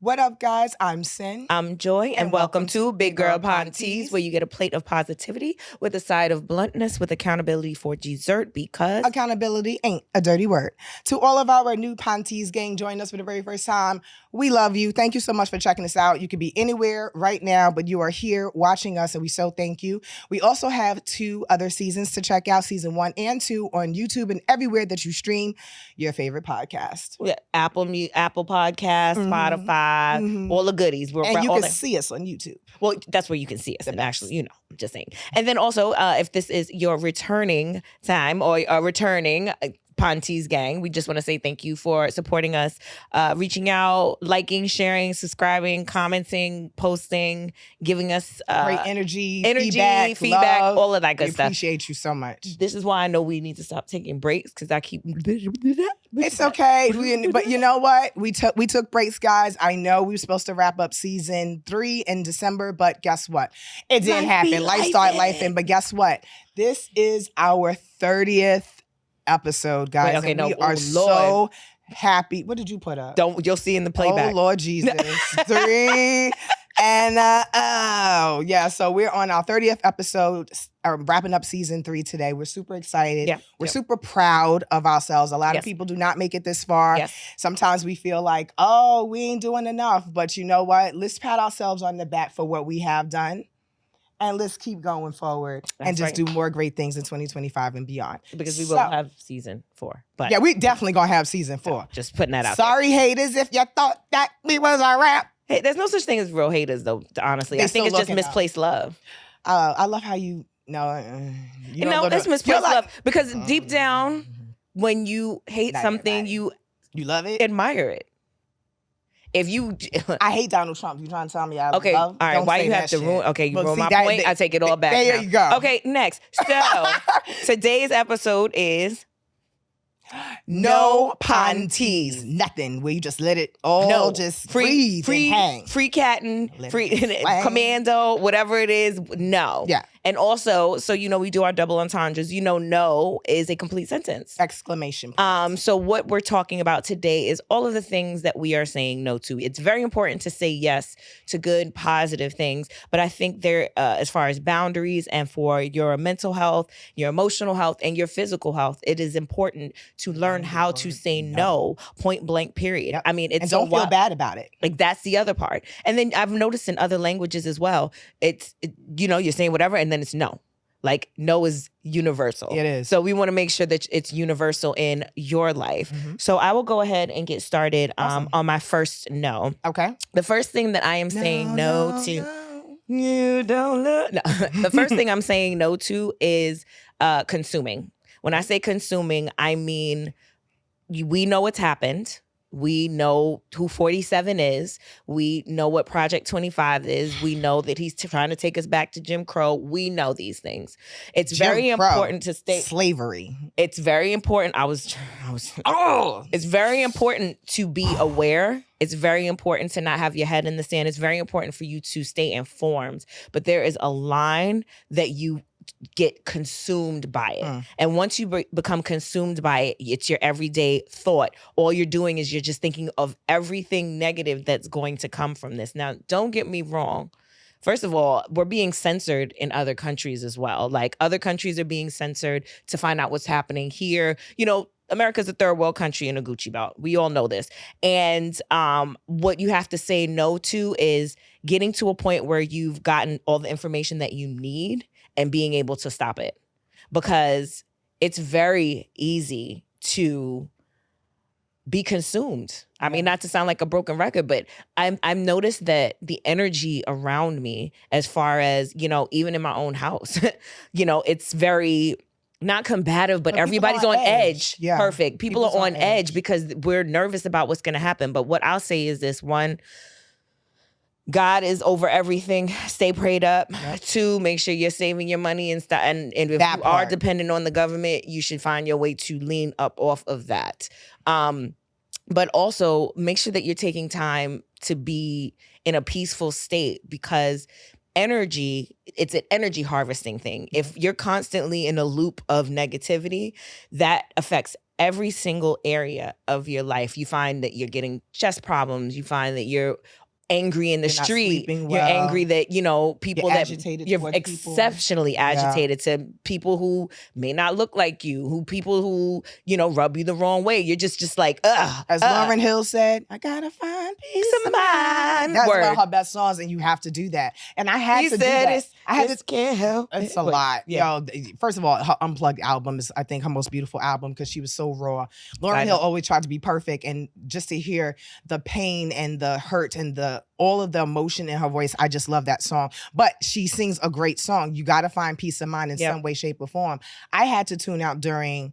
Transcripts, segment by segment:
What up, guys? I'm Sin. I'm Joy, and welcome to Big Girl Pantease, where you get a plate of positivity with a side of bluntness with accountability for dessert, because accountability ain't a dirty word. To all of our new Pantease gang joining us for the very first time, we love you. Thank you so much for checking us out. You could be anywhere right now, but you are here watching us, and we so thank you. We also have 2 other seasons to check out, season 1 and 2 on YouTube and everywhere that you stream your favorite podcast. we got Apple Podcast, Spotify, all the goodies. And you can see us on YouTube. Well, that's where you can see us. And actually, I'm just saying. And then also, if this is your returning time or returning Pantease gang, we just want to say thank you for supporting us, reaching out, liking, sharing, subscribing, commenting, posting, giving us great energy, feedback, love. All of that good stuff. We appreciate you so much. This is why I know we need to stop taking breaks, because I keep. It's okay, but you know what? We took breaks, guys. I know we were supposed to wrap up season 3 in December, but guess what? It didn't happen. Life started lifing, but guess what? This is our 30th episode, guys. Wait, okay, and we are so happy. What did you put up? You'll see in the playback. Oh Lord Jesus. 3 and yeah, so we're on our 30th episode, wrapping up season 3 today. We're super excited. Yeah. We're super proud of ourselves. A lot of people do not make it this far. Yes. Sometimes we feel like, oh, we ain't doing enough. But you know what? Let's pat ourselves on the back for what we have done. And let's keep going forward and just do more great things in 2025 and beyond. Because we will have season 4. But yeah, we definitely going to have season 4. Just putting that out Sorry, there. haters, if you thought that we was a wrap. Hey, there's no such thing as real haters, though, honestly. I think it's just misplaced love. I love how you... it's misplaced love. Because deep down, when you hate something, you love it? Admire it. If you... I hate Donald Trump. You trying to tell me I okay, love? all right, Don't why you have to ruin... Okay, you ruin my point. I take it all back There now. you go. Okay, next. So, today's episode is... No Pantease. Nothing. Where you just let it all just breathe and hang. Free catting, commando, whatever it is, no. Yeah. And also, so we do our double entendres. No is a complete sentence. Exclamation point. So what we're talking about today is all of the things that we are saying no to. It's very important to say yes to good, positive things. But I think there, as far as boundaries and for your mental health, your emotional health, and your physical health, it is important to learn how to say no, point blank, period. Yep. I mean, it's and don't feel bad about it. Like, that's the other part. And then I've noticed in other languages as well, you're saying whatever, and then it's no. Like, no is universal. It is. So we want to make sure that it's universal in your life. Mm-hmm. So I will go ahead and get started on my first no. Okay. The first thing that I am saying no to... No. You don't look... No. The first thing I'm saying no to is consuming. When I say consuming, I mean, we know what's happened. We know who 47 is. We know what Project 25 is. We know that he's trying to take us back to Jim Crow. We know these things. It's very important to stay... Slavery. It's very important. It's very important to be aware. It's very important to not have your head in the sand. It's very important for you to stay informed. But there is a line that you get consumed by it. And once you become consumed by it, it's your everyday thought. All you're doing is you're just thinking of everything negative that's going to come from this. Now, don't get me wrong. First of all, we're being censored in other countries as well. Like, other countries are being censored to find out what's happening here. America's a third world country in a Gucci belt. We all know this. And what you have to say no to is getting to a point where you've gotten all the information that you need and being able to stop it. Because it's very easy to be consumed. I mean, not to sound like a broken record, but I've noticed that the energy around me, as far as, even in my own house, it's very... not combative, but everybody's on edge. Yeah. Perfect. People are on edge because we're nervous about what's going to happen. But what I'll say is this: 1, God is over everything. Stay prayed up. Yep. 2, make sure you're saving your money and stuff. And if you are dependent on the government, you should find your way to lean up off of that. But also make sure that you're taking time to be in a peaceful state, because it's an energy harvesting thing. If you're constantly in a loop of negativity, that affects every single area of your life. You find that you're getting chest problems. You find that you're angry in the You're not street. sleeping You're well. angry that, people You're that agitated you're towards people. exceptionally agitated to people who may not look like you, people who, rub you the wrong way. You're just like, ugh. As Lauryn Hill said, I gotta find peace of mind. That's one of her best songs, and you have to do that. And I had to do that. I had to. Can't help. It's a lot. Yeah. First of all, her Unplugged album is, I think, her most beautiful album because she was so raw. Lauryn Hill always tried to be perfect, and just to hear the pain and the hurt and all of the emotion in her voice, I just love that song. But she sings a great song. You got to find peace of mind in some way, shape, or form. I had to tune out during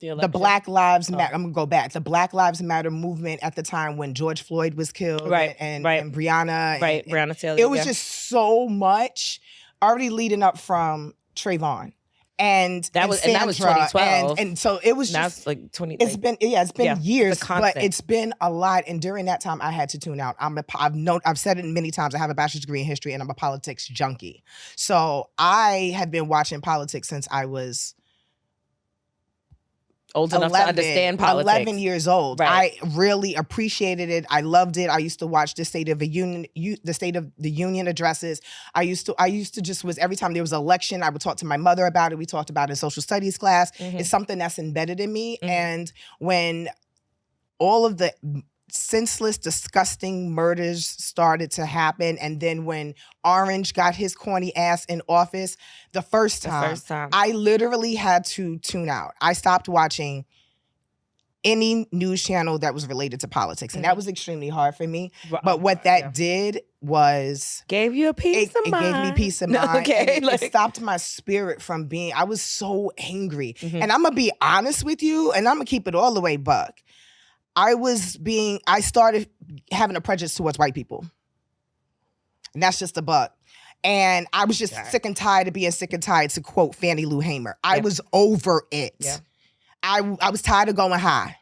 the Black Lives Matter. I'm gonna go back. The Black Lives Matter movement at the time when George Floyd was killed, and Breonna, Breonna Taylor. It was just so much already leading up from Trayvon. And that was Sandra, 2012, and so it was just like 20. It's been years, but it's been a lot. And during that time, I had to tune out. I've said it many times. I have a bachelor's degree in history, and I'm a politics junkie. So I have been watching politics since I was old enough to understand politics. 11 years old. Right. I really appreciated it. I loved it. I used to watch the State of the Union addresses. I used to just every time there was an election, I would talk to my mother about it. We talked about it in social studies class. Mm-hmm. It's something that's embedded in me. Mm-hmm. And when all of the senseless, disgusting murders started to happen, and then when Orange got his corny ass in office, the first time, I literally had to tune out. I stopped watching any news channel that was related to politics, and that was extremely hard for me. But what that did was gave you a peace of mind. It gave me peace of mind. Okay, it stopped my spirit from being. I was so angry, and I'm gonna be honest with you, and I'm gonna keep it all the way buck. I started having a prejudice towards white people. And that's just a buck. And I was just sick and tired of being sick and tired, to quote Fannie Lou Hamer. I was over it. Yeah. I was tired of going high.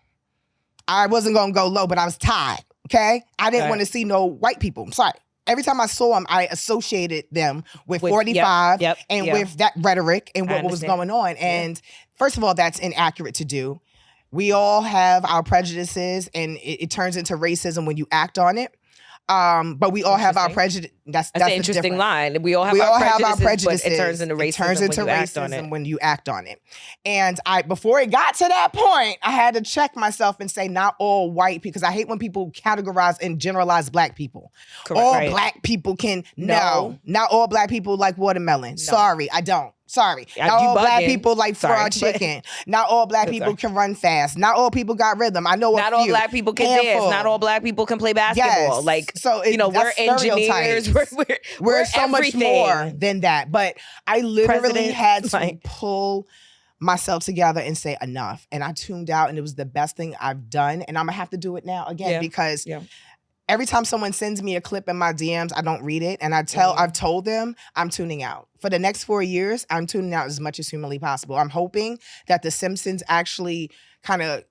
I wasn't going to go low, but I was tired, okay? I didn't want to see no white people. I'm sorry. Every time I saw them, I associated them with 45 with that rhetoric and what was going on. And first of all, that's inaccurate to do. We all have our prejudices, and it turns into racism when you act on it. But we all have our prejudice. That's an interesting line. We all have our prejudices. But it turns into racism when you act on it. And before it got to that point, I had to check myself and say, not all white people, because I hate when people categorize and generalize black people. Correct, black people no, not all black people like watermelon. No. Sorry, I don't. Sorry. Not all black people like fried chicken. Not all black people can run fast. Not all people got rhythm. I know not all black people can dance. Not all black people can play basketball. We're engineers. We're so everything. Much more than that. But I literally had to pull myself together and say enough. And I tuned out, and it was the best thing I've done. And I'm going to have to do it now again because every time someone sends me a clip in my DMs, I don't read it. And I've told them I'm tuning out. For the next 4 years, I'm tuning out as much as humanly possible. I'm hoping that The Simpsons actually kind of,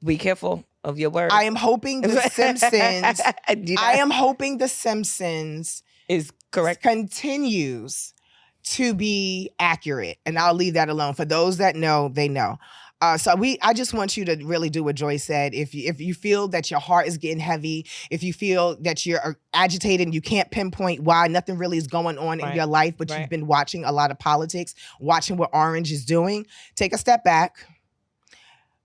be careful of your words. I am hoping The Simpsons. I am hoping The Simpsons is correct. Continues to be accurate. And I'll leave that alone. For those that know, they know. I just want you to really do what Joy said. If you feel that your heart is getting heavy, if you feel that you're agitated and you can't pinpoint why, nothing really is going on in your life, but you've been watching a lot of politics, watching what Orange is doing, take a step back.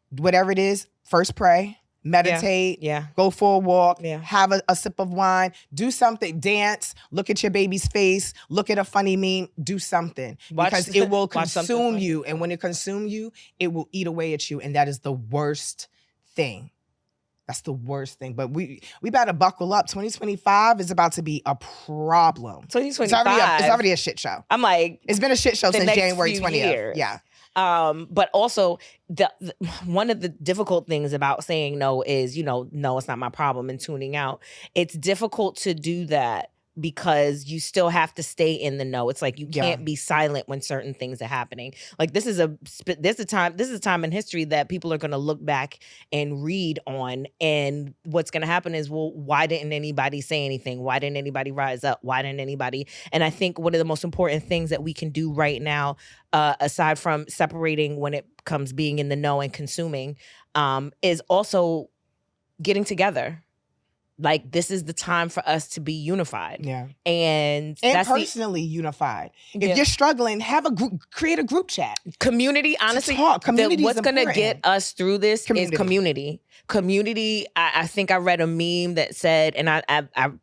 Whatever it is, first pray, meditate, go for a walk, have a sip of wine, do something, dance, look at your baby's face, look at a funny meme, do something. Because it will consume you. And when it consumes you, it will eat away at you. And that is the worst thing. That's the worst thing. But we better buckle up. 2025 is about to be a problem. 2025. It's already a shit show. I'm like, it's been a shit show since January 20th. Yeah. But also one of the difficult things about saying no is, no, it's not my problem, and tuning out. It's difficult to do that because you still have to stay in the know. It's like you can't be silent when certain things are happening. Like this is a time in history that people are going to look back and read on, and what's going to happen is, well, why didn't anybody say anything? Why didn't anybody rise up? Why didn't anybody? And I think one of the most important things that we can do right now, aside from separating when it comes being in the know and consuming, is also getting together. Like, this is the time for us to be unified. Yeah. And that's personally unified. If you're struggling, create a group chat. Community, honestly, what's going to get us through this is community. Community, I think I read a meme that said, and I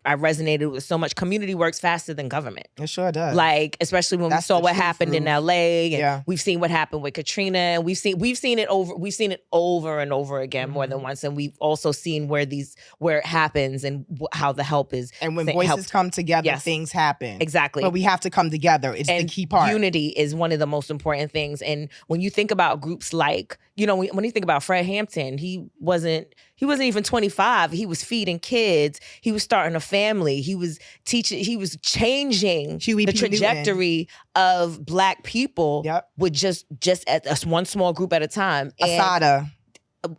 resonated with so much, community works faster than government. It sure does. Like, especially when we saw what happened in LA, and we've seen what happened with Katrina, and we've seen it over and over again more than once, and we've also seen where it happens and how the help is. And when voices come together, things happen. Exactly. But we have to come together. It's the key part. Unity is one of the most important things. And when you think about groups like, when you think about Fred Hampton, he wasn't even 25. He was feeding kids. He was starting a family. He was teaching. He was changing the trajectory of Black people with just at one small group at a time. Asada.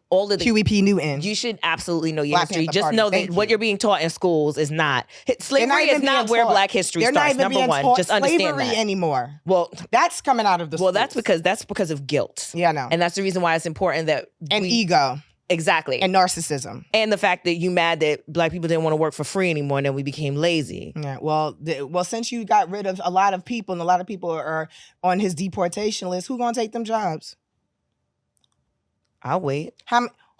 All of the Huey P. Newton. You should absolutely know your history. Just know that what you're being taught in schools is not. Slavery is not where Black history starts. Number one, just understand that. Anymore. Well, that's coming out of the schools. That's because of guilt. Yeah, I know. And that's the reason why it's important that ego. Exactly. And narcissism. And the fact that you mad that Black people didn't want to work for free anymore, and then we became lazy. Yeah. Well, since you got rid of a lot of people, and a lot of people are on his deportation list, who's gonna take them jobs? I'll wait.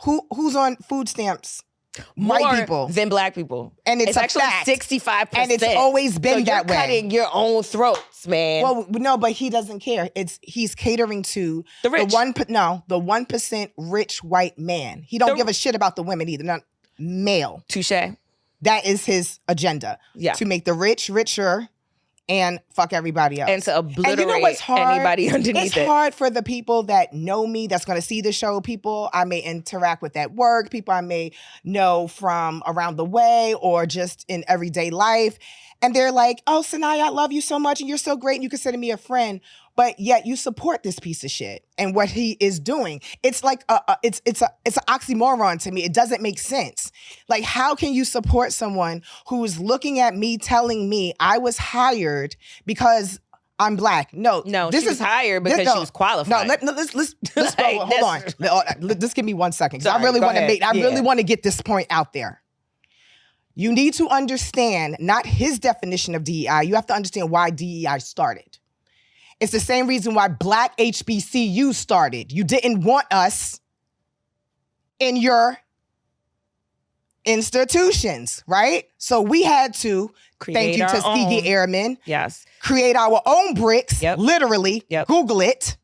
Who's on food stamps? More white people than Black people, and it's actually fact. 65%. And it's always been that way. You're cutting your own throats, man. Well, no, but he doesn't care. He's catering to the rich. The 1% rich white man. He don't give a shit about the women either. Not male. Touché. That is his agenda. Yeah. To make the rich richer and fuck everybody else. And to obliterate anybody underneath it. It's hard for the people that know me, that's going to see the show, people I may interact with at work, people I may know from around the way or just in everyday life. And they're like, oh, Sanaya, I love you so much and you're so great and you consider me a friend. But yet you support this piece of shit and what he is doing. It's like it's an oxymoron to me. It doesn't make sense. Like, how can you support someone who is looking at me, telling me I was hired because I'm Black? No, she was hired because she was qualified. No, let's go. Hold on. Just give me 1 second, because I really want to get this point out there. You need to understand not his definition of DEI. You have to understand why DEI started. It's the same reason why Black HBCU started. You didn't want us in your institutions, right? So we had to, thank you Tuskegee Airmen, create our own bricks, literally, Google it,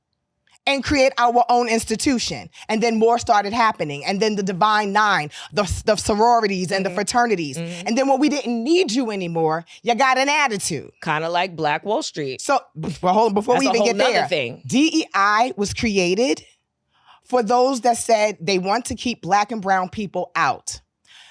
and create our own institution. And then more started happening. And then the Divine Nine, the sororities and the fraternities. And then when we didn't need you anymore, you got an attitude. Kind of like Black Wall Street. So before we even get there, DEI was created for those that said they want to keep Black and brown people out.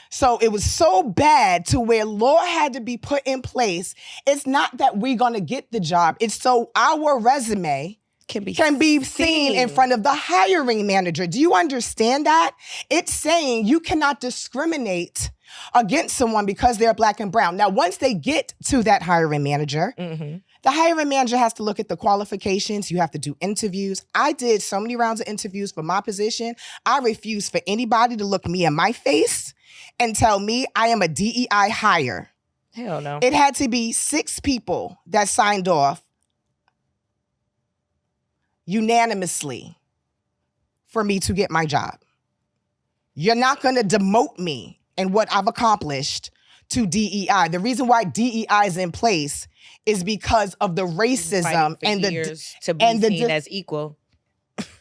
So it was so bad to where law had to be put in place. It's not that we're going to get the job. It's so our resume can be seen in front of the hiring manager. Do you understand that? It's saying you cannot discriminate against someone because they're Black and brown. Now, once they get to that hiring manager, the hiring manager has to look at the qualifications. You have to do interviews. I did so many rounds of interviews for my position. I refuse for anybody to look me in my face and tell me I am a DEI hire. Hell no. It had to be 6 people that signed off unanimously for me to get my job. You're not going to demote me and what I've accomplished to DEI. The reason why DEI is in place is because of the racism and the seen as equal.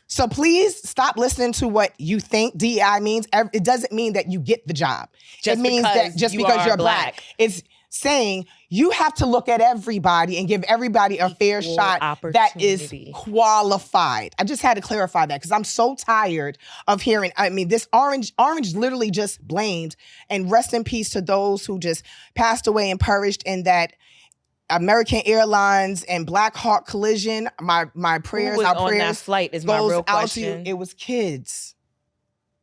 So please stop listening to what you think DEI means. It doesn't mean that you get the job. It means that just because you're Black. It's saying you have to look at everybody and give everybody a fair Equal shot that is opportunity. qualified. I just had to clarify that because I'm so tired of hearing, I mean, this Orange literally just blamed, and rest in peace to those who just passed away and perished in that American Airlines and Black Hawk collision. My prayers, Who was our on prayers that flight is my goes real out to you. question. It was kids.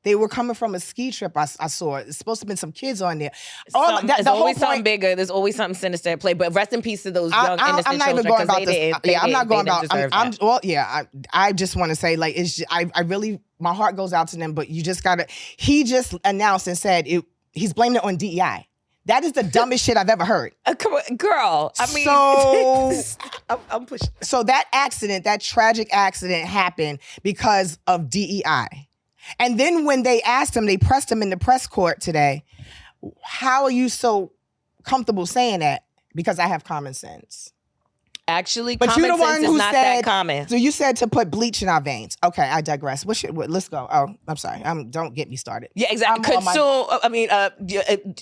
They were coming from a ski trip. I saw it. It's supposed to have been some kids on there. There's always something bigger. There's always something sinister at play. But rest in peace to those young innocent I'm not children. even going about they this. didn't- I'm not they going didn't about. deserve I'm that. well, yeah. I just want to say, like, it's. I really, my heart goes out to them. But you just gotta. He just announced and said he's blaming it on DEI. That is the dumbest shit I've ever heard. Come on, girl. I mean, So I'm pushing. So that accident, that tragic accident, happened because of DEI. And then when they asked him, they pressed him in the press court today, how are you so comfortable saying that? Because I have common sense. Actually, But common you're the one sense who is not said, that common. So you said to put bleach in our veins. Okay, I digress. Let's go. Oh, I'm sorry. Don't get me started. Yeah, exactly.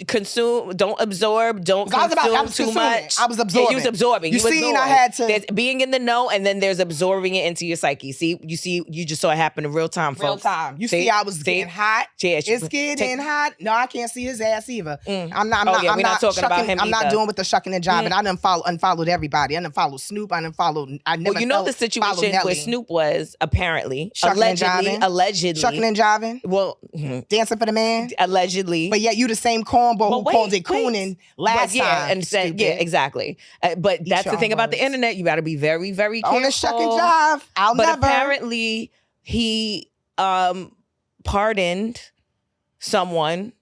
Consume. Don't absorb. Don't consume too much. I was absorbing. Yeah, you was absorbing. You seen I had to. There's being in the know, and then there's absorbing it into your psyche. See, you just saw it happen in real time, folks. Real time. You see, I was getting hot. Yeah, it's getting hot. No, I can't see his ass either. Mm. I'm not we're not talking about him I'm not either. doing with the shucking and jiving. I done unfollowed everybody. I done followed Snoop. I never. Well, you know the situation where Snoop was apparently shucking allegedly shucking and jiving. Well, dancing for the man. Allegedly, but yet you the same cornball who called it cooning last time. And said, yeah, exactly. But that's the thing about the internet. You got to be very, very careful. On the shuck and jive. But apparently he pardoned someone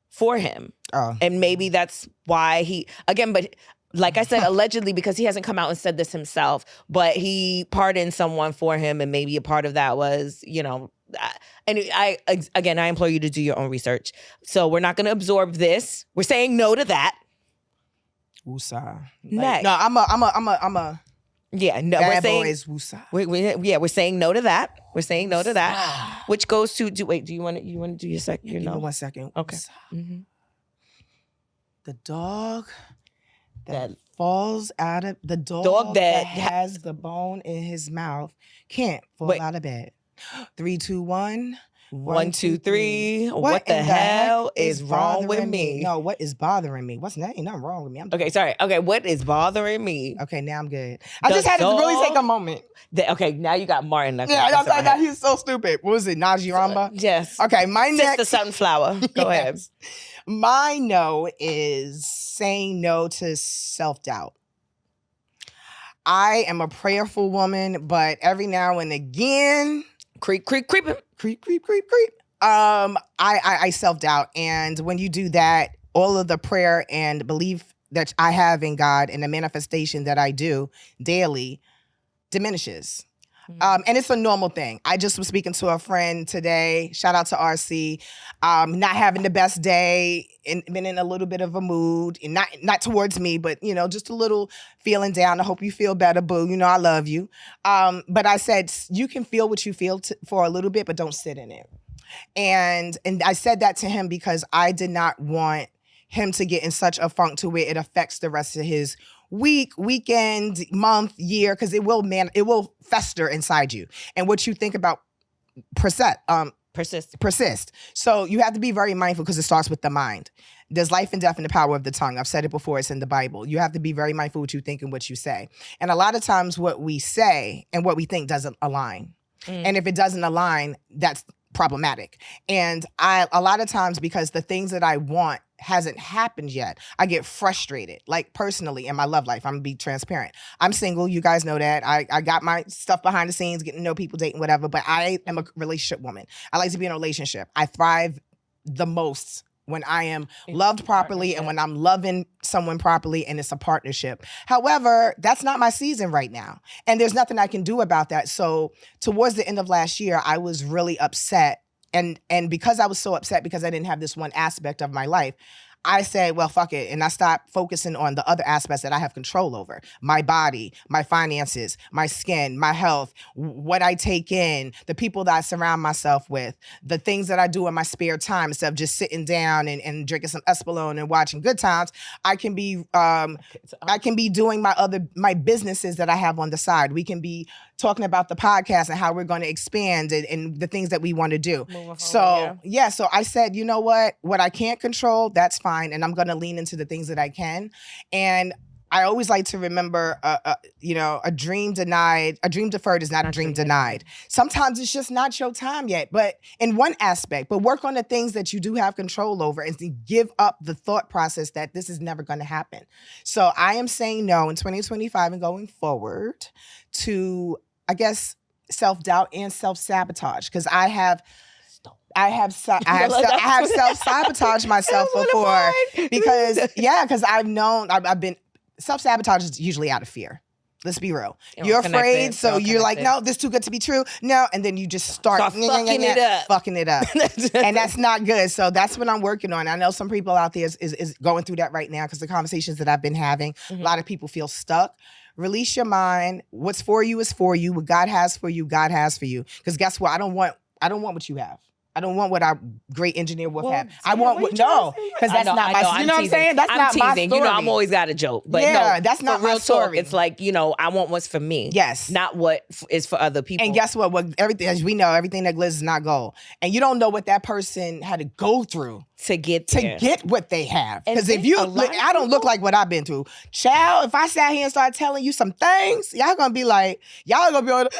for him. Oh. And maybe that's why but like I said, allegedly, because he hasn't come out and said this himself, but he pardoned someone for him, and maybe a part of that was, and I implore you to do your own research. So we're not going to absorb this. We're saying no to that. Woosah. Next. No, I'm a. Yeah, no, we're saying woosah. We're saying no to that. We're saying no to that, which goes to do you want to do your second? Give me 1 second. Okay. Mm-hmm. The dog that falls out of the dog that has the bone in his mouth can't fall out of bed. 3, 2, 1. 1, 2, 3. What the hell is wrong with me? No, what is bothering me? Ain't nothing wrong with me. Sorry. Okay, what is bothering me? Okay, now I'm good. I just had to really take a moment. Okay, now you got Martin. Okay, yeah, he's so stupid. What was it, Najee Ramba? Yes. Okay, my next. Sister Sunflower. Go ahead. My no is saying no to self-doubt. I am a prayerful woman, but every now and again, creep. I self-doubt. And when you do that, all of the prayer and belief that I have in God and the manifestation that I do daily diminishes. And it's a normal thing. I just was speaking to a friend today. Shout out to RC. Not having the best day and been in a little bit of a mood, and not towards me, but just a little feeling down. I hope you feel better, boo. I love you. But I said you can feel what you feel for a little bit, but don't sit in it. And I said that to him because I did not want him to get in such a funk to where it affects the rest of his week, weekend, month, year, because it will fester inside you. And what you think about persist. So you have to be very mindful because it starts with the mind. There's life and death in the power of the tongue. I've said it before. It's in the Bible. You have to be very mindful what you think and what you say. And a lot of times what we say and what we think doesn't align. And if it doesn't align, that's problematic. And a lot of times, because the things that I want hasn't happened yet, I get frustrated, like personally in my love life. I'm gonna be transparent. I'm single. You guys know that. I got my stuff behind the scenes, getting to know people, dating, whatever, but I am a relationship woman. I like to be in a relationship. I thrive the most when I am loved properly and when I'm loving someone properly and it's a partnership. However, that's not my season right now. And there's nothing I can do about that. So towards the end of last year, I was really upset. And because I was so upset because I didn't have this one aspect of my life, I said, well, fuck it. And I stopped focusing on the other aspects that I have control over. My body, my finances, my skin, my health, what I take in, the people that I surround myself with, the things that I do in my spare time instead of just sitting down and drinking some Espolòn and watching Good Times. I can be doing my businesses that I have on the side. We can be talking about the podcast and how we're going to expand and the things that we want to do. So I said, you know what I can't control, that's fine. And I'm going to lean into the things that I can. And I always like to remember, a dream deferred is not a dream denied. Sometimes it's just not your time yet, but in one aspect, but work on the things that you do have control over and to give up the thought process that this is never going to happen. So I am saying no in 2025 and going forward to, I guess, self-doubt and self-sabotage, because I have self-sabotaged myself before because I've been self-sabotage is usually out of fear. Let's be real. You're afraid, so you're like, no, this is too good to be true. No, and then you just start fucking it up. And that's not good. So that's what I'm working on. I know some people out there is going through that right now because the conversations that I've been having, a lot of people feel stuck. Release your mind. What's for you is for you. What God has for you, God has for you. Because guess what? I don't want what you have. I don't want what our great engineer Wolf had. I want what because that's not my. You know what I'm saying? That's not my story. You know, I'm always got a joke, but that's not real my story. Talk, it's like, I want what's for me. Yes, not what is for other people. And guess what? Everything, as we know, everything that glitters is not gold. And you don't know what that person had to go through to get what they have. Because I don't look like what I've been through. Child, if I sat here and started telling you some things, y'all gonna be on,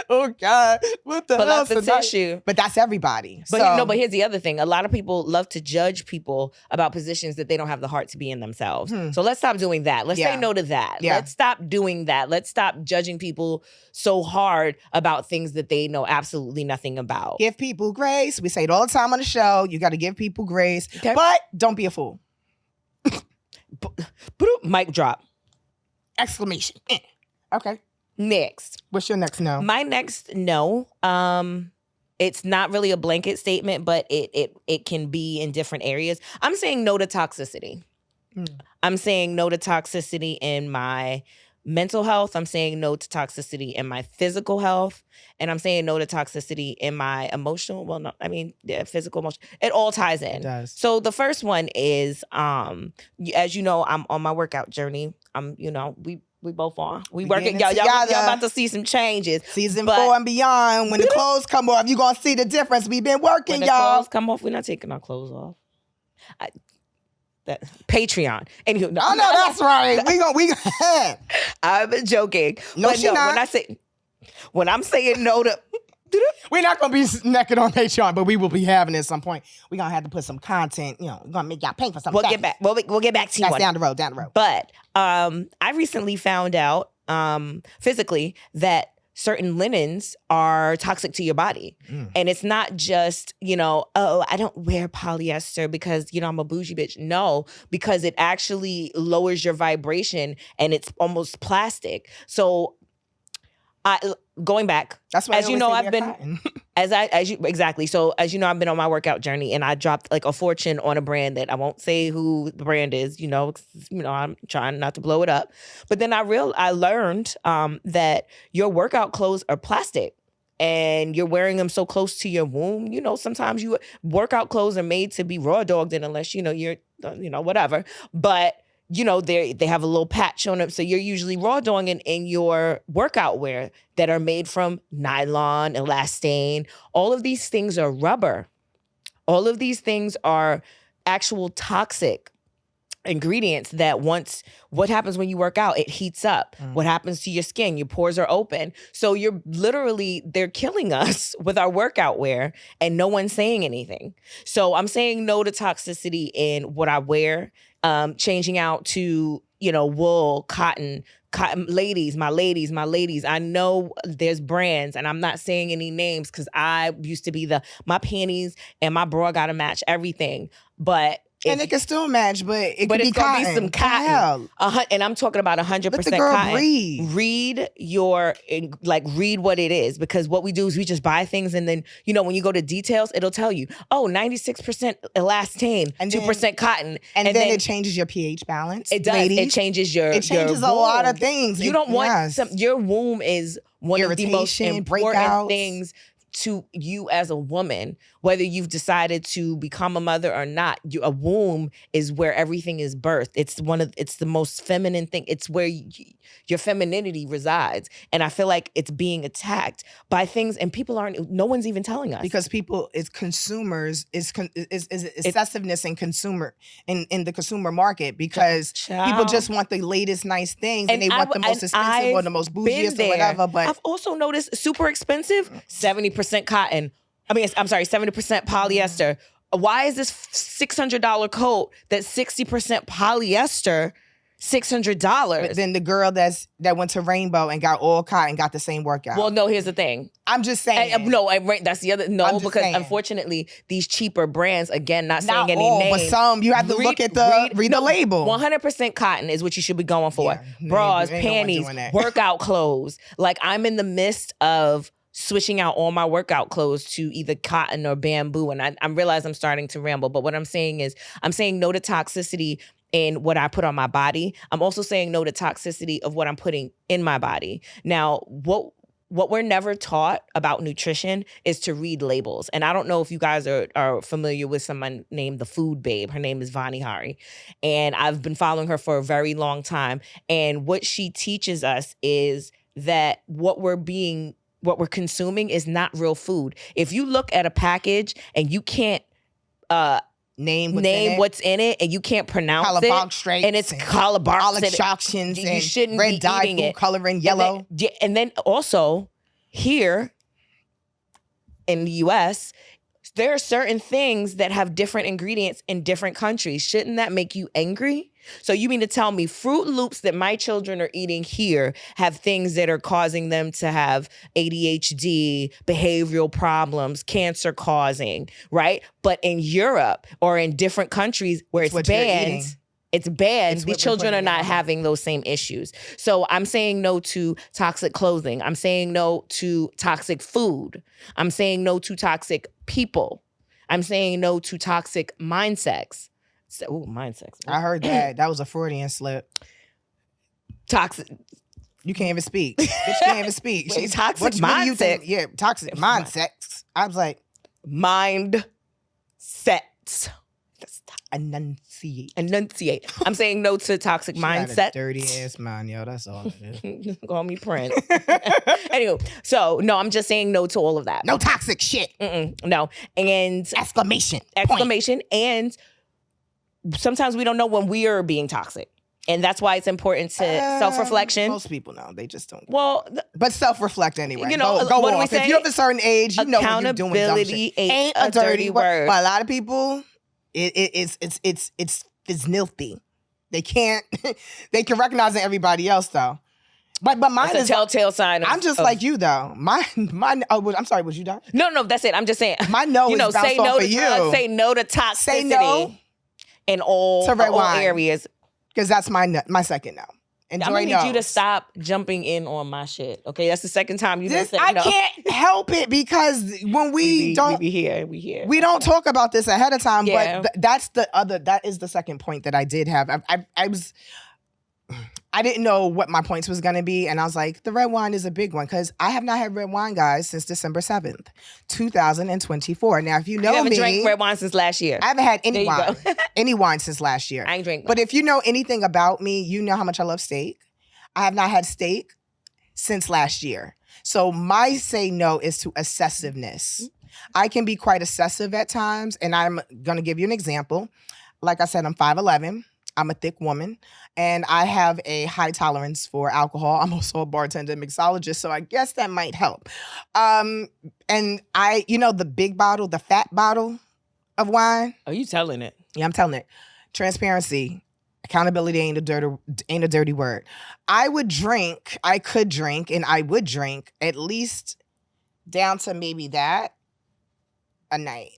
oh God, what the hell? Pull out the tissue. But that's everybody. But here's the other thing. A lot of people love to judge people about positions that they don't have the heart to be in themselves. So let's stop doing that. Let's say no to that. Yeah. Let's stop doing that. Let's stop judging people so hard about things that they know absolutely nothing about. Give people grace. We say it all the time on the show. You got to give people grace. Okay. But don't be a fool. Mic drop. Exclamation. Okay. Next. What's your next no? My next no, it's not really a blanket statement, but it can be in different areas. I'm saying no to toxicity. I'm saying no to toxicity in my mental health. I'm saying no to toxicity in my physical health. And I'm saying no to toxicity in my emotional. Well, no, I mean, physical, emotional. It all ties in. It does. So the first one is, as you know, I'm on my workout journey. We both are. We working. Y'all about to see some changes. Season 4 and beyond. When the clothes come off, you're going to see the difference. We've been working, when y'all. When the clothes come off, we're not taking our clothes off. That Patreon. Anywho, no, that's right. We I'm joking. No, but she's not. When I'm saying no to... We're not going to be naked on Patreon, but we will be having it at some point. We're going to have to put some content, we're going to make y'all pay for something. We'll get back to you. That's down the road. But I recently found out physically that certain linens are toxic to your body. And it's not just, I don't wear polyester because, I'm a bougie bitch. No, because it actually lowers your vibration and it's almost plastic. So going back, that's why as you know, I've been exactly. So as you know, I've been on my workout journey, and I dropped like a fortune on a brand that I won't say who the brand is. I'm trying not to blow it up, but then I learned that your workout clothes are plastic, and you're wearing them so close to your womb. Sometimes workout clothes are made to be raw dogged in, unless you're whatever, but. They have a little patch on them. So you're usually raw dogging in your workout wear that are made from nylon, elastane. All of these things are rubber. All of these things are actual toxic ingredients that what happens when you work out? It heats up. What happens to your skin? Your pores are open. So they're killing us with our workout wear, and no one's saying anything. So I'm saying no to toxicity in what I wear. Changing out to, wool, cotton, ladies. I know there's brands, and I'm not saying any names because I used to be my panties and my bra gotta match everything. But And it can still match, but it but could it's be gonna cotton. be some cotton. Hell. And I'm talking about 100% Let the girl cotton. breathe. Read what it is, because what we do is we just buy things, and then when you go to details, it'll tell you, 96% elastane, And 2% cotton, and then it changes your pH balance. It does. Ladies. It changes your. It changes your a lot womb. of things. You don't want your womb is one of the most Irritation, important breakouts. things to you as a woman, whether you've decided to become a mother or not. A womb is where everything is birthed. It's the most feminine thing. It's where your femininity resides. And I feel like it's being attacked by things, and no one's even telling us. Because people is consumers, is excessiveness in the consumer market, because people just want the latest nice things, and they want the most expensive or the most bougiest or whatever. But I've also noticed super expensive, 70% cotton. I'm sorry, 70% polyester. Why is this $600 coat that's 60% polyester $600? But then the girl that went to Rainbow and got all cotton got the same workout. Well, no, here's the thing. I'm just saying. That's the other. No, because unfortunately, these cheaper brands, again, not saying any all, names. but some, you have to look at the label. 100% cotton is what you should be going for. Yeah, bras, ain't no one panties, doing that. workout clothes. Like, I'm in the midst of switching out all my workout clothes to either cotton or bamboo. And I realize I'm starting to ramble, but what I'm saying is I'm saying no to toxicity in what I put on my body. I'm also saying no to toxicity of what I'm putting in my body. Now, what we're never taught about nutrition is to read labels. And I don't know if you guys are familiar with someone named the Food Babe. Her name is Vani Hari. And I've been following her for a very long time. And what she teaches us is that what we're consuming is not real food. If you look at a package and you can't name what's in it, and you can't pronounce it, and it's coloboctions, you shouldn't red be dye eating food it. coloring, yellow. And then also here in the US, there are certain things that have different ingredients in different countries. Shouldn't that make you angry? So you mean to tell me Fruit Loops that my children are eating here have things that are causing them to have ADHD, behavioral problems, cancer causing, right? But in Europe or in different countries where it's banned, these children are not having those same issues. So I'm saying no to toxic clothing. I'm saying no to toxic food. I'm saying no to toxic people. I'm saying no to toxic mindsets. Mindsex. I heard that. That was a Freudian slip. Toxic. You can't even speak. Bitch can't even speak. Wait, toxic mindset. What do you think? Yeah, toxic mindset. I was like, mind sets. Enunciate. I'm saying no to toxic mindset. Dirty ass mind, yo. That's all it is. Call me Prince. Anyway, so no, I'm just saying no to all of that. No toxic shit. No. And exclamation. And sometimes we don't know when we are being toxic. And that's why it's important to self-reflection. Most people know. They just don't. Well, but self-reflect anyway. You know, go what off. do we say? If you're of a certain age, you know what you're doing. Accountability ain't a dirty word. But a lot of people, it's filthy. They can't. They can recognize in everybody else though. But mine is a telltale sign. I'm just like you though. Mine. Oh, I'm sorry. Was you done? No. That's it. I'm just saying. My no is bounced say no off to of you. Say no to toxicity. Say no in all areas. Because that's my second no. Enjoy I'm gonna need you to stop jumping in on my shit. Okay, that's the second time you said no. I can't help it because when we here. We don't talk about this ahead of time. Yeah. But that is the second point that I did have. I didn't know what my points was going to be. And I was like, the red wine is a big one because I have not had red wine, guys, since December 7th, 2024. Now, if you know you haven't me. drank red wine since last year. I haven't had any wine. Any wine since last year. I ain't drank. But if you know anything about me, you know how much I love steak. I have not had steak since last year. So my say no is to excessiveness. I can be quite excessive at times. And I'm going to give you an example. Like I said, I'm 5'11". I'm a thick woman, and I have a high tolerance for alcohol. I'm also a bartender and mixologist, so I guess that might help. And I, the big bottle, the fat bottle of wine. Are you telling it? Yeah, I'm telling it. Transparency, accountability ain't a dirty word. I could drink, and I would drink at least down to maybe that a night.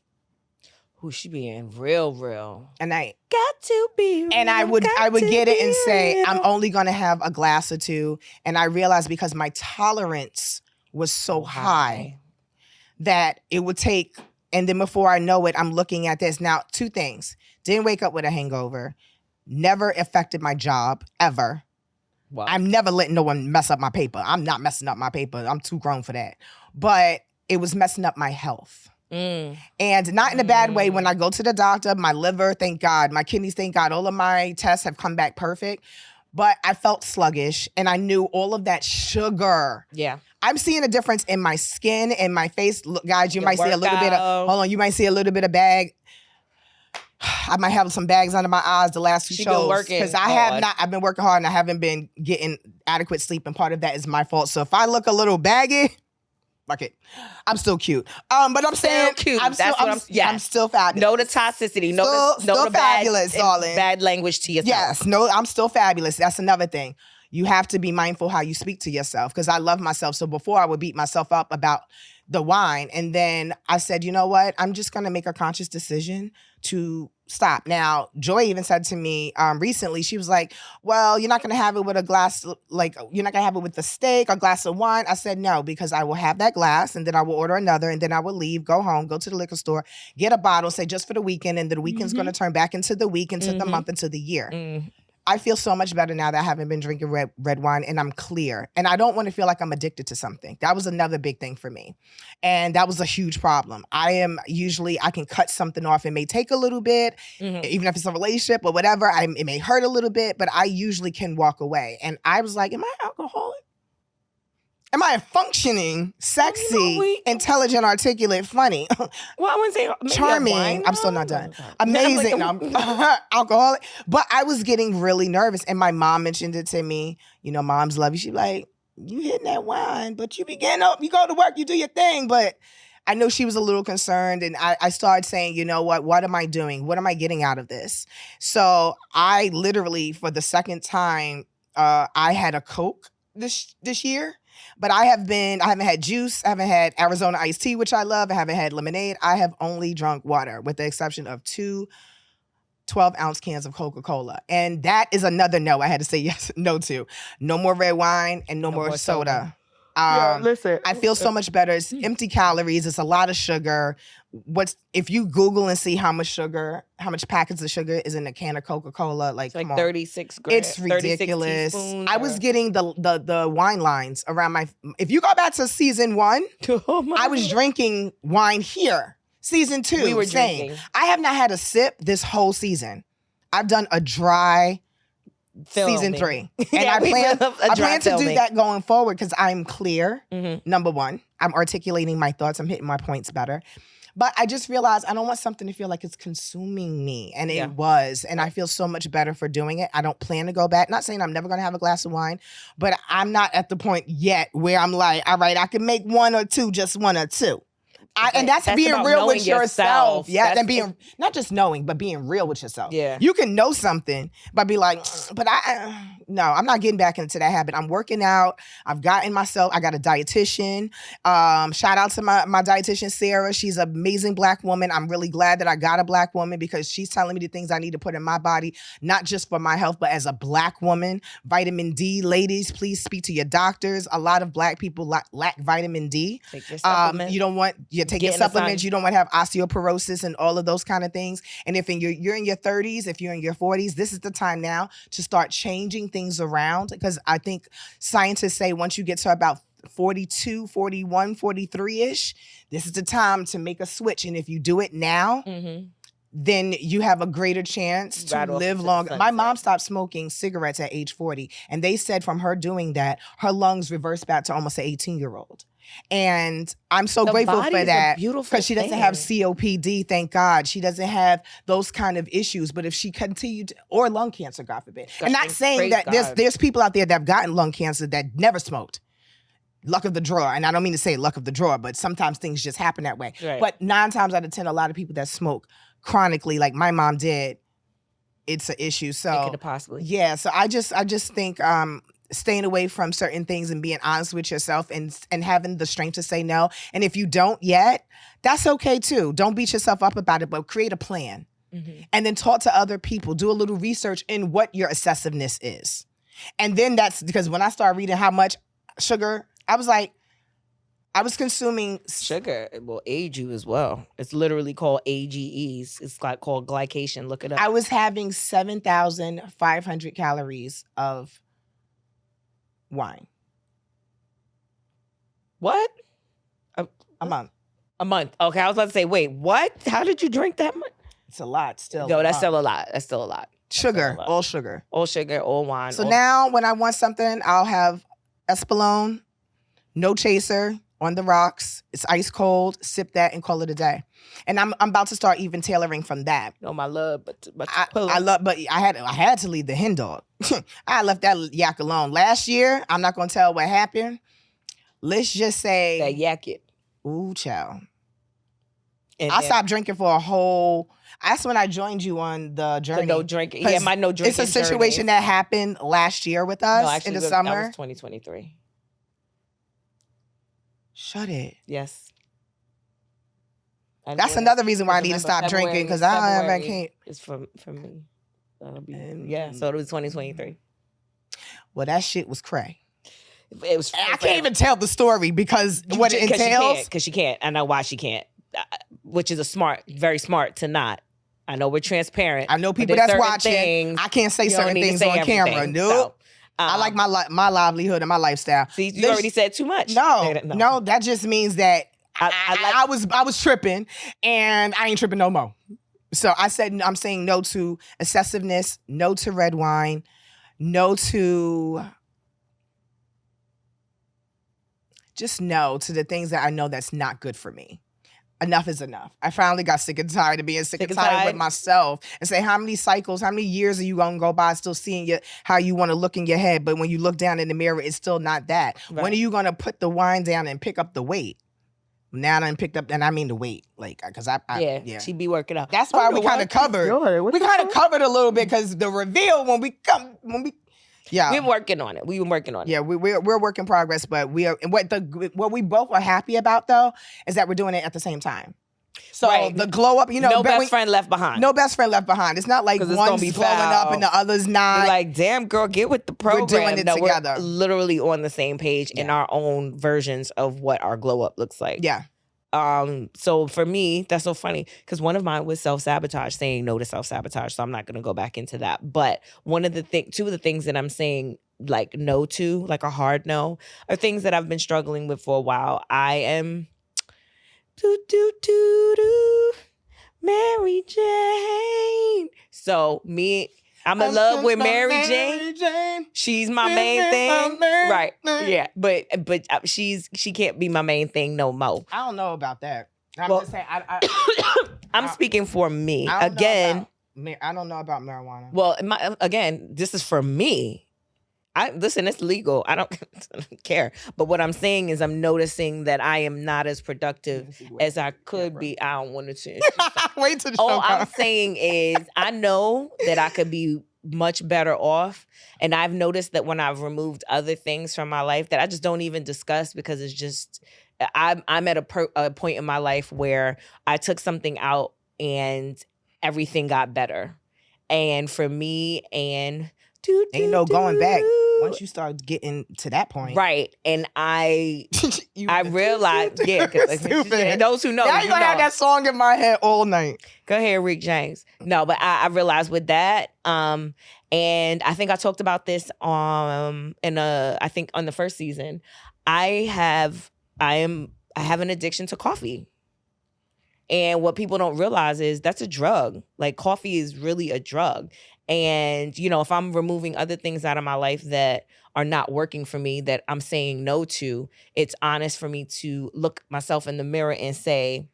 Who she being real. And I Got to be real. And I would get it and say, real. I'm only going to have a glass or two. And I realized because my tolerance was so high that it would take, and then before I know it, I'm looking at this. Now, two things. Didn't wake up with a hangover. Never affected my job, ever. Wow. I'm never letting no one mess up my paper. I'm not messing up my paper. I'm too grown for that. But it was messing up my health. And not in a bad way. When I go to the doctor, my liver, thank God, my kidneys, thank God, all of my tests have come back perfect. But I felt sluggish, and I knew all of that sugar. Yeah. I'm seeing a difference in my skin and my face. Look, guys, you might see a little bit of, hold on, you might see a little bit of bag. I might have some bags under my eyes the last two shows. Because I've been working hard and I haven't been getting adequate sleep, and part of that is my fault. So if I look a little baggy, fuck it. I'm still cute. But I'm saying cute. I'm still fabulous. No to toxicity. Still fabulous, darling. Bad language to yourself. Yes. No, I'm still fabulous. That's another thing. You have to be mindful how you speak to yourself, because I love myself. So before I would beat myself up about the wine. And then I said, you know what? I'm just going to make a conscious decision to stop. Now, Joy even said to me recently, she was like, well, you're not going to have it with a glass, like you're not going to have it with a steak, a glass of wine. I said, no, because I will have that glass and then I will order another, and then I will leave, go home, go to the liquor store, get a bottle, say just for the weekend. And then the weekend's going to turn back into the week, into the month, into the year. I feel so much better now that I haven't been drinking red wine, and I'm clear. And I don't want to feel like I'm addicted to something. That was another big thing for me. And that was a huge problem. I can cut something off. It may take a little bit, even if it's a relationship or whatever. It may hurt a little bit, but I usually can walk away. And I was like, am I alcoholic? Am I functioning, sexy, intelligent, articulate, funny? Well, I wouldn't say charming. I'm still not done. Amazing. Alcoholic. But I was getting really nervous. And my mom mentioned it to me. You know, moms love you. She's like, you hitting that wine, but you be getting up, you go to work, you do your thing. But I know she was a little concerned. And I started saying, you know what am I doing? What am I getting out of this? So I literally, for the second time, I had a Coke this year. But I haven't had juice. I haven't had Arizona iced tea, which I love. I haven't had lemonade. I have only drunk water, with the exception of 2 12-ounce cans of Coca-Cola. And that is another no I had to say no to. No more red wine and no more soda. Listen. I feel so much better. It's empty calories. It's a lot of sugar. If you Google and see how much packets of sugar is in a can of Coca-Cola, it's like 36 grams. It's ridiculous. I was getting the wine lines around my. If you go back to season 1, I was drinking wine here. Season 2, we were drinking. I have not had a sip this whole season. I've done a dry. Season 3. And I plan to do that going forward, because I'm clear. Number one, I'm articulating my thoughts. I'm hitting my points better. But I just realized I don't want something to feel like it's consuming me. And it was. And I feel so much better for doing it. I don't plan to go back. Not saying I'm never going to have a glass of wine, but I'm not at the point yet where I'm like, all right, I can make one or two, just one or two. And that's being real with yourself. Yeah, and being not just knowing, but being real with yourself. Yeah, you can know something, but be like, but I'm not getting back into that habit. I'm working out. I've gotten myself. I got a dietitian. Shout out to my dietitian Sarah. She's an amazing Black woman. I'm really glad that I got a Black woman, because she's telling me the things I need to put in my body, not just for my health, but as a Black woman. Vitamin D, ladies, please speak to your doctors. A lot of Black people lack vitamin D. Take your supplements. You don't want you're taking supplements. You don't want to have osteoporosis and all of those kind of things. And if you're in your 30s, if you're in your 40s, this is the time now to start changing things around. Because I think scientists say once you get to about 42, 41, 43-ish, this is the time to make a switch. And if you do it now, then you have a greater chance to live longer. My mom stopped smoking cigarettes at age 40. And they said from her doing that, her lungs reversed back to almost an 18-year-old. And I'm so grateful for that, because she doesn't have COPD, thank God. She doesn't have those kind of issues. But if she continued, or lung cancer, God forbid. I'm not saying that there's people out there that have gotten lung cancer that never smoked. Luck of the draw. And I don't mean to say luck of the draw, but sometimes things just happen that way. Right. But 9 times out of 10, a lot of people that smoke chronically, like my mom did, it's an issue. So it could have possibly. Yeah. So I just think staying away from certain things and being honest with yourself and having the strength to say no. And if you don't yet, that's okay too. Don't beat yourself up about it, but create a plan. And then talk to other people. Do a little research in what your excessiveness is. And then that's because when I started reading how much sugar, I was like, I was consuming sugar. It will age you as well. It's literally called AGEs. It's like called glycation. Look it up. I was having 7,500 calories of wine. What? A month. A month. Okay, I was about to say, wait, what? How did you drink that much? It's a lot still. No, that's still a lot. That's still a lot. Sugar, all sugar. All sugar, all wine. So now when I want something, I'll have Espolòn, no chaser, on the rocks. It's ice cold. Sip that and call it a day. And I'm about to start even tailoring from that. Oh my love, but I had to leave the hen dog. I left that yak alone. Last year, I'm not gonna tell what happened. Let's just say that yak it. Ooh, child. I stopped drinking for a whole. That's when I joined you on the journey. The no drinking. Yeah, my no drinking. It's a situation that happened last year with us in the summer. That was 2023. Shut it. Yes. That's another reason why I need to stop drinking because I can't. It's for me. That'll be So it was 2023. Well, that shit was cray. It was. I can't even tell the story because what it entails. Because she can't. I know why she can't. Which is very smart to not. I know we're transparent. I know people that's watching. I can't say certain things on camera. Nope. I like my livelihood and my lifestyle. See, you already said too much. No, that just means that I was tripping and I ain't tripping no more. So I'm saying no to excessiveness, no to red wine, no to just no to the things that I know that's not good for me. Enough is enough. I finally got sick and tired of being sick and tired with myself and say, how many cycles, how many years are you going to go by still seeing how you want to look in your head? But when you look down in the mirror, it's still not that. Right. When are you going to put the wine down and pick up the weight? Now I picked up, and I mean the weight, like, because she be working out. That's why we kind of covered. We kind of covered a little bit because the reveal when we we're working on it. We've been working on it. Yeah, we're work in progress, but we are. And what we both are happy about though is that we're doing it at the same time. So the glow up, no best friend left behind. No best friend left behind. It's not like one's blowing up and the other's not. We're like, damn girl, get with the program. We're doing it together. We're literally on the same page in our own versions of what our glow up looks like. Yeah. So for me, that's so funny because one of mine was self-sabotage, saying no to self-sabotage. So I'm not going to go back into that. But two of the things that I'm saying like no to, like a hard no, are things that I've been struggling with for a while. I am Mary Jane. So I'm in love with Mary Jane. She's my main thing. Right. Yeah. But she can't be my main thing no more. I don't know about that. I'm just saying I'm speaking for me. I don't know about marijuana. Well, again, this is for me. Listen, it's legal. I don't care. But what I'm saying is I'm noticing that I am not as productive as I could be. I don't want to. Wait till all I'm saying is I know that I could be much better off. And I've noticed that when I've removed other things from my life that I just don't even discuss because it's just, I'm at a point in my life where I took something out and everything got better. And for me ain't no going back once you start getting to that point. Right. And I realized, those who know. Now you're going to have that song in my head all night. Go ahead, Rick James. No, but I realized with that, and I think I talked about this I think on the first season, I have an addiction to coffee. And what people don't realize is that's a drug. Like coffee is really a drug. And, if I'm removing other things out of my life that are not working for me, that I'm saying no to, it's honest for me to look myself in the mirror and say,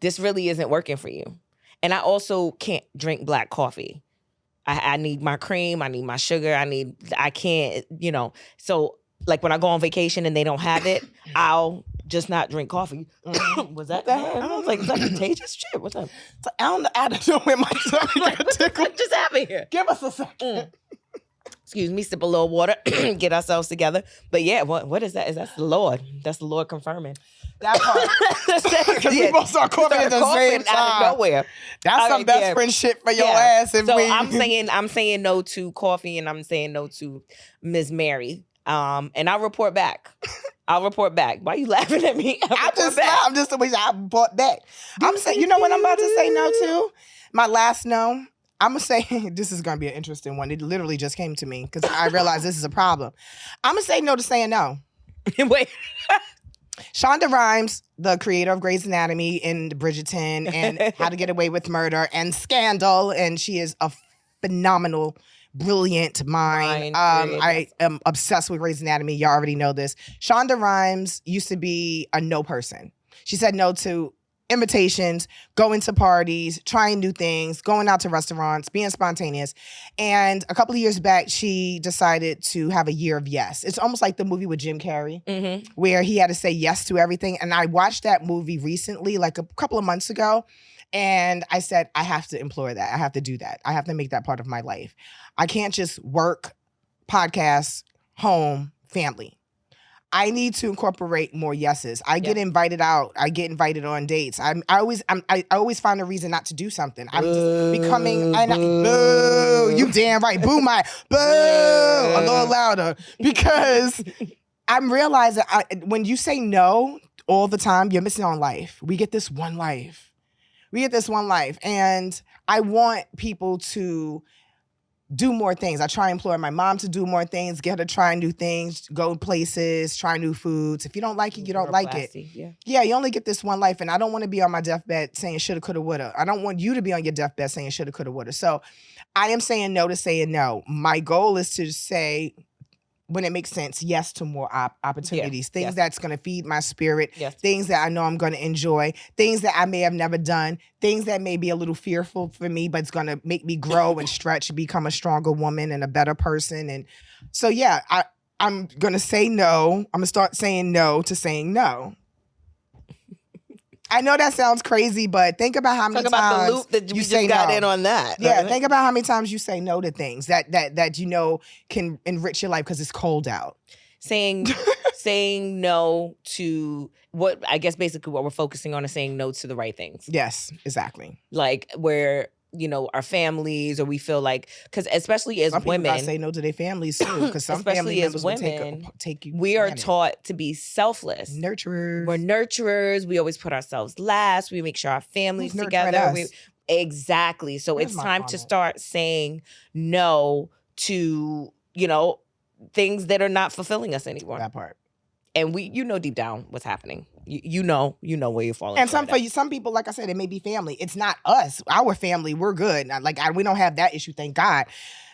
this really isn't working for you. And I also can't drink black coffee. I need my cream. I need my sugar. I can't, So like when I go on vacation and they don't have it, I'll just not drink coffee. Was that? I was like, is that contagious shit? What's up? I don't know where my tummy got tickled. What just happened here? Give us a second. excuse me, sip a little water, get ourselves together. But yeah, what is that? That's the Lord. That's the Lord confirming. That part. Because we both start coughing at the same time. Out of nowhere. That's some best friend shit for your ass. If so I'm saying no to coffee, and I'm saying no to Ms. Mary. And I'll report back. Why are you laughing at me? I'm just the way I report back. I'm saying, you know what I'm about to say no to? My last no. I'm going to say, this is going to be an interesting one. It literally just came to me because I realized this is a problem. I'm going to say no to saying no. Wait. Shonda Rhimes, the creator of Grey's Anatomy and Bridgerton and How to Get Away with Murder and Scandal, and she is a phenomenal, brilliant mind. I am obsessed with Grey's Anatomy. You already know this. Shonda Rhimes used to be a no person. She said no to invitations, going to parties, trying new things, going out to restaurants, being spontaneous. And a couple of years back, she decided to have a year of yes. It's almost like the movie with Jim Carrey, where he had to say yes to everything. And I watched that movie recently, like a couple of months ago. And I said, I have to implore that. I have to do that. I have to make that part of my life. I can't just work, podcast, home, family. I need to incorporate more yeses. I get invited out. I get invited on dates. I always find a reason not to do something. I'm just becoming. Boo! You damn right. Boo my boo! A little louder because I'm realizing when you say no all the time, you're missing on life. We get this one life. And I want people to do more things. I try and implore my mom to do more things, get her to try new things, go places, try new foods. If you don't like it, you don't like it. Yeah, you only get this one life, and I don't want to be on my deathbed saying shoulda, coulda, woulda. I don't want you to be on your deathbed saying shoulda, coulda, woulda. So I am saying no to saying no. My goal is to say, when it makes sense, yes to more opportunities, things that's going to feed my spirit, things that I know I'm going to enjoy, things that I may have never done, things that may be a little fearful for me, but it's going to make me grow and stretch, become a stronger woman and a better person. And so, yeah, I'm going to say no. I'm going to start saying no to saying no. I know that sounds crazy, but think about how many times the loop that you just got in on that. Yeah, think about how many times you say no to things that you know can enrich your life because it's cold out. Saying no to what I guess basically what we're focusing on is saying no to the right things. Yes, exactly. Like where our families, or we feel like, because especially as some women, gotta say no to their families too, because some family members will take you. We are taught to be selfless, nurturers. We're nurturers. We always put ourselves last. We make sure our families together. Exactly. So it's time to start saying no to things that are not fulfilling us anymore. That part. And we, deep down what's happening. You know where you're falling. And some people, like I said, it may be family. It's not us. Our family, we're good. We don't have that issue, thank God.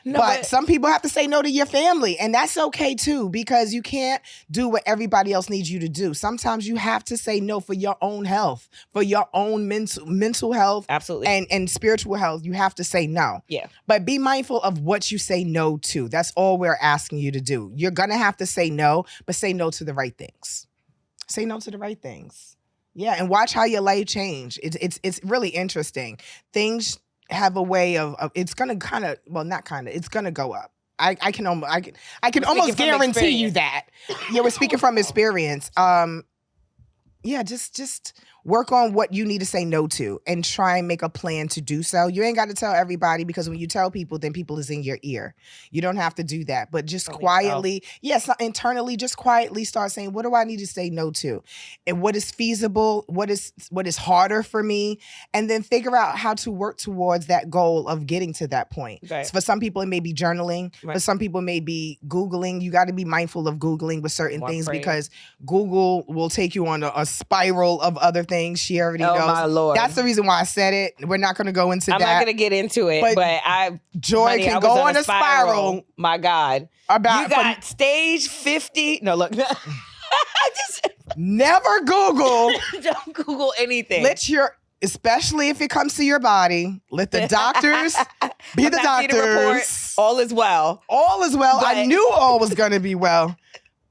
No, but some people have to say no to your family, and that's okay too, because you can't do what everybody else needs you to do. Sometimes you have to say no for your own health, for your own mental health, absolutely, and spiritual health. You have to say no. Yeah, but be mindful of what you say no to. That's all we're asking you to do. You're gonna have to say no, but say no to the right things. Say no to the right things. Yeah, and watch how your life change. It's really interesting. Things have a way of it's gonna it's gonna go up. I can almost guarantee you that. Yeah, we're speaking from experience. Just work on what you need to say no to and try and make a plan to do so. You ain't got to tell everybody, because when you tell people, then people is in your ear. You don't have to do that, but just quietly, internally, just quietly start saying, what do I need to say no to? And what is feasible? What is harder for me? And then figure out how to work towards that goal of getting to that point. Right. So for some people, it may be journaling. Right. For some people, it may be Googling. You got to be mindful of Googling with certain things, because Google will take you on a spiral of other things. She already knows. My Lord. That's the reason why I said it. We're not going to go into that. I'm not going to get into it, but Joy can go on a spiral. My God. You got stage 50. No, look. Never Google. Don't Google anything. Especially if it comes to your body, let the doctors be the doctors. All is well. All is well. I knew all was going to be well.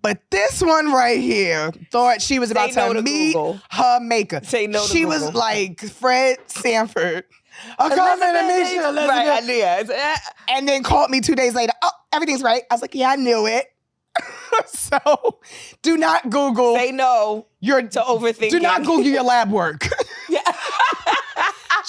But this one right here thought she was about to meet Google. Her maker. Say no to She Google. was like Fred Sanford. I'm coming to meet you, Elizabeth. Right, I knew. And then called me 2 days later. Oh, everything's right. I was like, yeah, I knew it. So do not Google. Say no to overthinking. Do not Google your lab work. Yeah.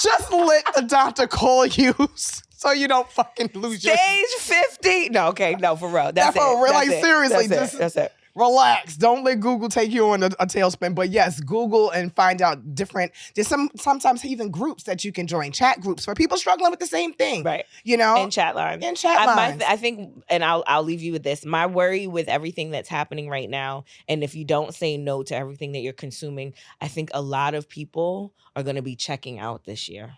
Just let the doctor call you so you don't fucking lose your... Stage 50. No, okay. No, for real. That's for real. Like, it. seriously. That's it. Relax. Don't let Google take you on a tailspin. But yes, Google and find out different... There's sometimes even groups that you can join. Chat groups for people struggling with the same thing. Right. You know? And chat lines. I think, and I'll leave you with this. My worry with everything that's happening right now, and if you don't say no to everything that you're consuming, I think a lot of people are going to be checking out this year.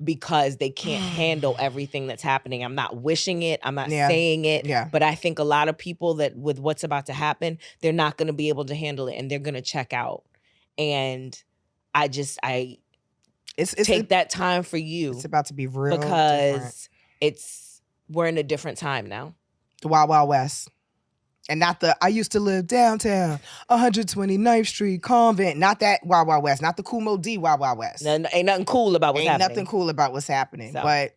Because they can't handle everything that's happening. I'm not wishing it. I'm not saying it. Yeah. But I think a lot of people that with what's about to happen, they're not going to be able to handle it and they're going to check out. And I take that time for you. It's about to be real because we're in a different time now. The Wild Wild West. And not I used to live downtown, 129th Street, Convent. Not that Wild Wild West. Not the Kumo D Wild Wild West. Ain't nothing cool about what's happening. Ain't nothing cool about what's happening. So. But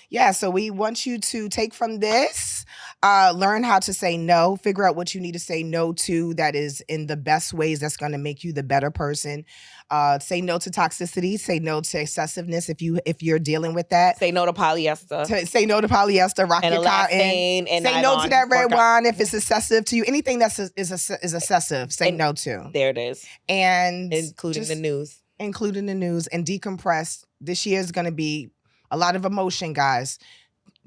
yeah, so we want you to take from this, learn how to say no, figure out what you need to say no to that is in the best ways that's going to make you the better person. Say no to toxicity. Say no to excessiveness if you're dealing with that. Say no to polyester. Say no to polyester. Rock and your cotton. And say no to that red wine if it's excessive to you. Anything that's is excessive, say no to. There it is. And including the news. Including the news and decompress. This year is going to be a lot of emotion, guys.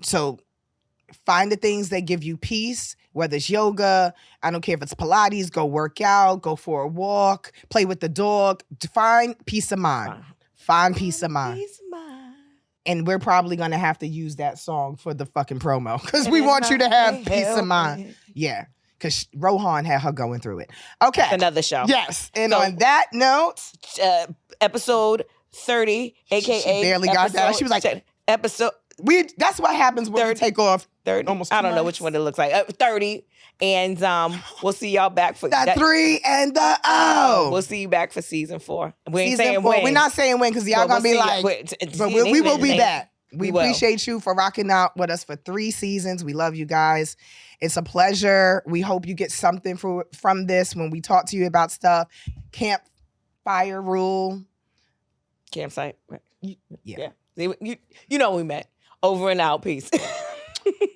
So find the things that give you peace, whether it's yoga, I don't care if it's Pilates, go work out, go for a walk, play with the dog. Find peace of mind. Find peace of mind. Peace of mind. And we're probably going to have to use that song for the fucking promo because we want you to have peace of mind. Yeah, because Rohan had her going through it. Okay. Another show. Yes. And on that note... episode 30, a.k.a. She barely got that. She was like... Episode... That's what happens when we take off 30. Almost I don't know which one it looks like. 30. And we'll see y'all back for... The 3 and the O. We'll see you back for season 4. We ain't season saying 4. when. We're not saying when because y'all going to be like... But we will be back. We appreciate you for rocking out with us for 3 seasons. We love you guys. It's a pleasure. We hope you get something from this when we talk to you about stuff. Campfire rule. Campsite. Yeah. You know what we meant. Over and out. Peace.